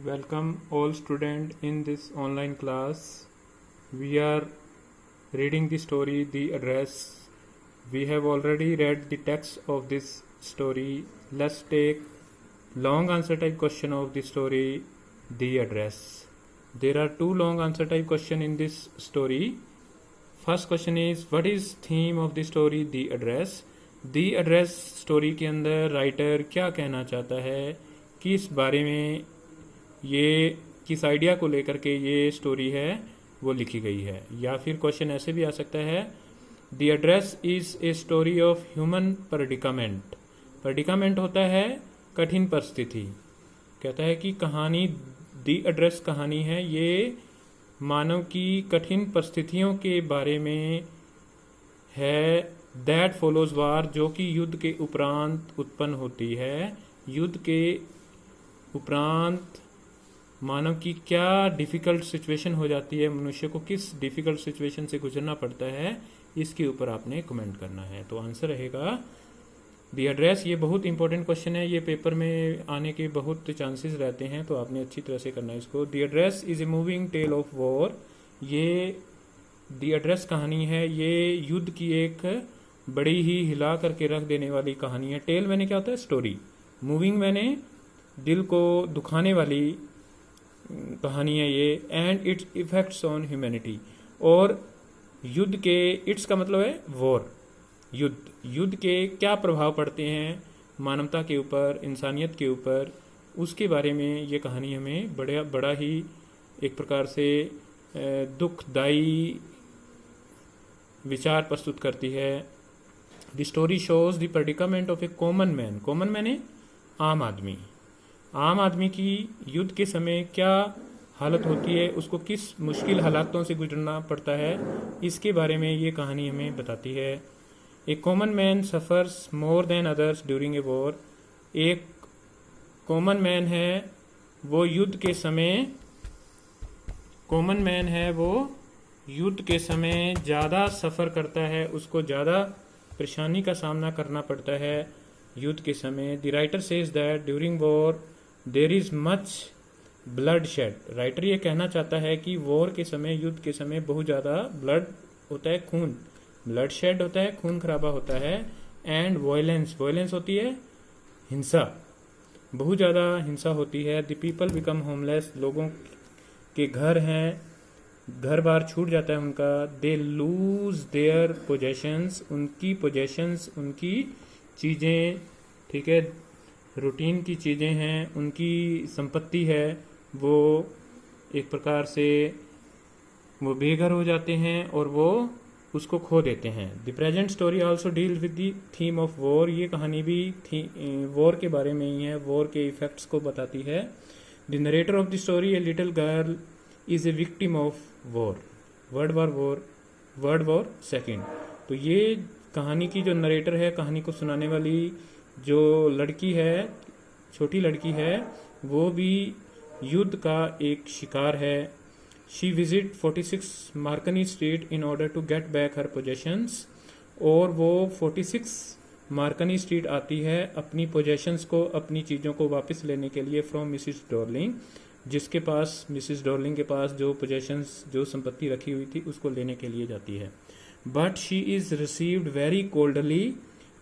Welcome all student in this online class. We are reading the story The Address. We have already read the text of this story. Let's take long answer type question of the story The Address. There are two long answer type question in this story. First question is what is theme of the story The Address. The Address story के अंदर writer क्या कहना चाहता है, किस बारे में ये किस आइडिया को लेकर के ये स्टोरी है वो लिखी गई है। या फिर क्वेश्चन ऐसे भी आ सकता है the address is a story of human predicament. Predicament होता है कठिन परिस्थिति। कहता है कि कहानी द एड्रेस कहानी है ये मानव की कठिन परिस्थितियों के बारे में है। दैट फॉलोज वार जो कि युद्ध के उपरांत उत्पन्न होती है। युद्ध के उपरांत मानव की क्या डिफ़िकल्ट सिचुएशन हो जाती है, मनुष्य को किस डिफ़िकल्ट सिचुएशन से गुजरना पड़ता है, इसके ऊपर आपने कमेंट करना है। तो आंसर रहेगा द एड्रेस। ये बहुत इंपॉर्टेंट क्वेश्चन है, ये पेपर में आने के बहुत चांसेस रहते हैं, तो आपने अच्छी तरह से करना है इसको। The address is a moving tale of war. ये द एड्रेस कहानी है, ये युद्ध की एक बड़ी ही हिला करके रख देने वाली कहानी है। टेल मैंने क्या होता है स्टोरी, मूविंग मैंने दिल को दुखाने वाली कहानी है ये। And it's effects on humanity, और युद्ध के इट्स का मतलब है वॉर, युद्ध के क्या प्रभाव पड़ते हैं मानवता के ऊपर, इंसानियत के ऊपर, उसके बारे में ये कहानी हमें बड़ा ही एक प्रकार से दुखदायी विचार प्रस्तुत करती है। The story shows the predicament of A common man. Common man है आम आदमी। आम आदमी की युद्ध के समय क्या हालत होती है, उसको किस मुश्किल हालातों से गुजरना पड़ता है, इसके बारे में ये कहानी हमें बताती है। A common man suffers more than others during a war. एक कॉमन मैन है वो युद्ध के समय, कॉमन मैन है वो युद्ध के समय ज़्यादा सफ़र करता है, उसको ज़्यादा परेशानी का सामना करना पड़ता है युद्ध के समय। The writer says that during war there is much blood shed. Writer ये कहना चाहता है कि वॉर के समय, युद्ध के समय बहुत ज़्यादा ब्लड होता है, खून, ब्लड शेड होता है, खून खराबा होता है। एंड वायलेंस, वायलेंस होती है हिंसा, बहुत ज़्यादा हिंसा होती है। द पीपल बिकम होमलेस, लोगों के घर हैं, घर बार छूट जाता है उनका। दे लूज देयर पोजेशंस, उनकी पोजेशंस, उनकी चीज़ें, ठीक है, रूटीन की चीज़ें हैं, उनकी संपत्ति है, वो एक प्रकार से वो बेघर हो जाते हैं और वो उसको खो देते हैं। The present story also deal with the theme of war. ये कहानी भी वॉर के बारे में ही है, वॉर के इफेक्ट्स को बताती है। The narrator of the story a little girl is a victim of war. World war second. तो ये कहानी की जो नरेटर है, कहानी को सुनाने वाली जो लड़की है, छोटी लड़की है, वो भी युद्ध का एक शिकार है। She visit 46 Marconi street in order to get back her possessions. और वो 46 मार्कनी स्ट्रीट आती है अपनी पोजेशंस को, अपनी चीज़ों को वापस लेने के लिए फ्रॉम मिसिस डॉर्लिंग, जिसके पास, मिसिस डॉर्लिंग के पास जो पोजेशंस, जो संपत्ति रखी हुई थी, उसको लेने के लिए जाती है। But she is received very coldly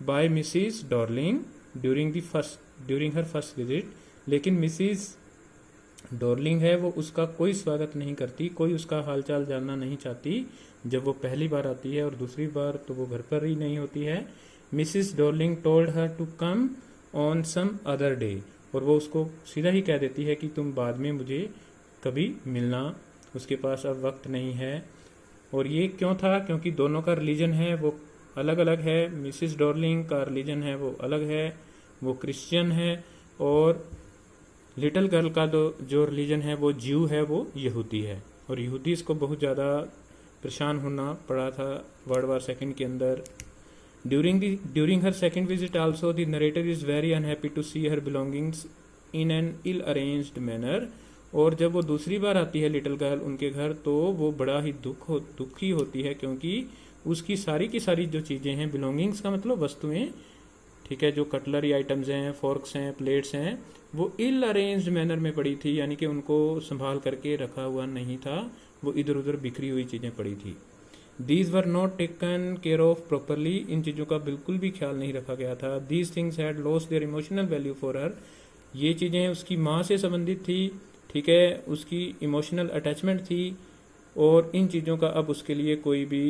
by Mrs Dorling during her first visit. लेकिन मिसिस डॉर्लिंग है वो उसका कोई स्वागत नहीं करती, कोई उसका हालचाल जानना नहीं चाहती जब वो पहली बार आती है, और दूसरी बार तो वो घर पर ही नहीं होती है। Mrs Dorling told her to come on some other day, और वो उसको सीधा ही कह देती है कि तुम बाद में मुझे कभी मिलना, उसके पास अब वक्त नहीं है। और ये क्यों था, क्योंकि दोनों का रिलीजन है वो अलग अलग है। मिसिस डॉर्लिंग का रिलीजन है वो अलग है, वो क्रिश्चियन है, और लिटिल गर्ल का जो रिलीजन है वो ज्यू है, वो यहूदी है। और यहूदी इसको बहुत ज़्यादा परेशान होना पड़ा था वर्ल्ड वॉर सेकेंड के अंदर। During her second visit also the narrator is very unhappy to see her belongings in an ill arranged manner. और जब वो दूसरी बार आती है लिटिल गर्ल उनके घर, तो वो बड़ा ही दुखी होती है, क्योंकि उसकी सारी की सारी जो चीज़ें हैं, बिलोंगिंग्स का मतलब वस्तुएं, ठीक है, जो कटलरी आइटम्स हैं, फोर्क्स हैं, प्लेट्स हैं, वो इल अरेंज्ड मैनर में पड़ी थी, यानी कि उनको संभाल करके रखा हुआ नहीं था, वो इधर उधर बिखरी हुई चीज़ें पड़ी थी। These were not taken care of properly, इन चीज़ों का बिल्कुल भी ख्याल नहीं रखा गया था। These things had lost their emotional value for her, ये चीज़ें उसकी माँ से संबंधित थी, ठीक है, उसकी इमोशनल अटैचमेंट थी, और इन चीज़ों का अब उसके लिए कोई भी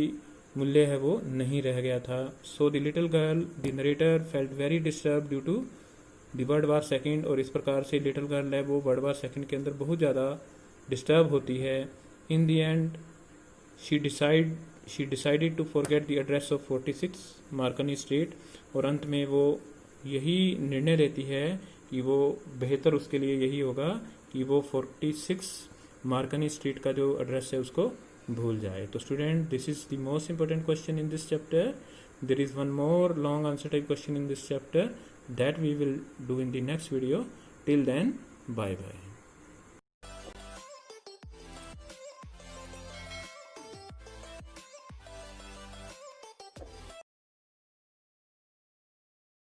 मूल्य है वो नहीं रह गया था। So the little girl, the narrator felt very disturb due to the world war second, और इस प्रकार से लिटिल गर्ल है वो वर्ल्ड वार सेकेंड के अंदर बहुत ज़्यादा डिस्टर्ब होती है। In the end she decided to forget the address of 46 Marconi street, और अंत में वो यही निर्णय लेती है कि वो बेहतर उसके लिए यही होगा कि वो 46 मार्कनी स्ट्रीट का जो एड्रेस है उसको भूल जाए। तो student, this is the most important question in this chapter. There is one more long answer type question in this chapter that we will do in the next video. Till then, bye bye.